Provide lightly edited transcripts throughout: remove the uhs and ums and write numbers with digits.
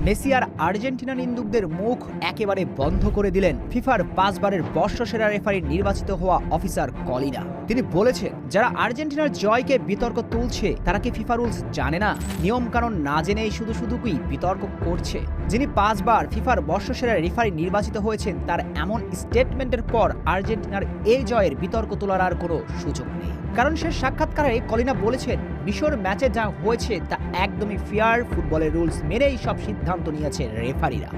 Messi আর Argentina নিন্দুকদের মুখ একেবারে বন্ধ করে দিলেন ফিফার 5 বারের বর্ষসেরা রেফারি নির্বাচিত হওয়া অফিসার কলিনা। তিনি বলেছেন, যারা আর্জেন্টিনার জয়কে বিতর্ক তুলছে তারা কি ফিফা রুলস জানে না? নিয়ম কানুন না জেনেই শুধু বিতর্ক করছে। যিনি 5 বার ফিফার বর্ষসেরা রেফারি নির্বাচিত হয়েছেন, তার এমন স্টেটমেন্টের পর আর্জেন্টিনার এই জয়ের বিতর্ক তোলার আর কোনো সুযোগ নেই। কারণ সে সাক্ষাৎকারে কলিনা বলেছেন, মিশর ম্যাচে যা হয়েছে তা একদমই ফেয়ার, ফুটবলের রুলস মেনেই সব সিদ্ধান্ত নিয়েছে রেফারিরা।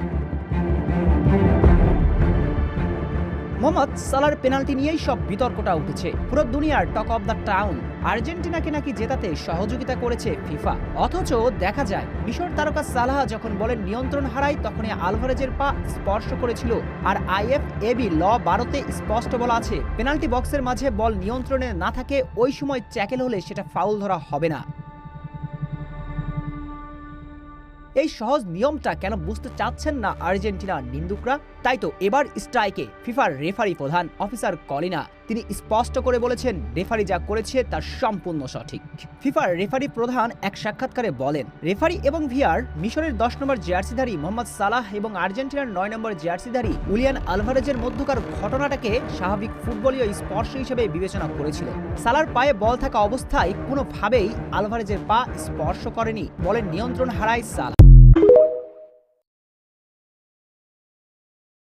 মোহাম্মদ সালার পেনাল্টি নিয়েই সব বিতর্কটা উঠেছে। পুরো দুনিয়ার টক অব দ্য টাউন। আর্জেন্টিনাকে নাকি জেতাতে সহযোগিতা করেছে ফিফা, অথচ দেখা যায় মিশর তারকা সালাহ যখন বলের নিয়ন্ত্রণ হারায় তখনই আলভারেজের পা স্পর্শ করেছিল। আর IFAB ল 12-তে স্পষ্ট বলা আছে, পেনাল্টি বক্সের মাঝে বল নিয়ন্ত্রণে না থাকে ওই সময় ট্যাকেল হলে সেটা ফাউল ধরা হবে না। এই সহজ নিয়মটা কেন বুঝতে চাচ্ছেন না আর্জেন্টিনার নিন্দুকরা? তাই তো এবার স্ট্রাইকে ফিফার রেফারি প্রধান অফিসার কলিনা তিনি স্পষ্ট করে বলেছেন, রেফারি যা করেছে তা সম্পূর্ণ সঠিক। ফিফার রেফারি প্রধান এক সাক্ষাৎকারে বলেন, রেফারি এবং ভিআর মিশরের 10 নম্বর জার্সিধারী মোহাম্মদ সালাহ এবং আর্জেন্টিনার 9 নম্বর জার্সিধারী উলিয়ান আলভারেজের মধ্যকার ঘটনাটাকে স্বাভাবিক ফুটবলীয় স্পর্শ হিসেবে বিবেচনা করেছিল। সালার পায়ে বল থাকা অবস্থায় কোনোভাবেই আলভারেজের পা স্পর্শ করেনি, বলের নিয়ন্ত্রণ হারায় সালাহ।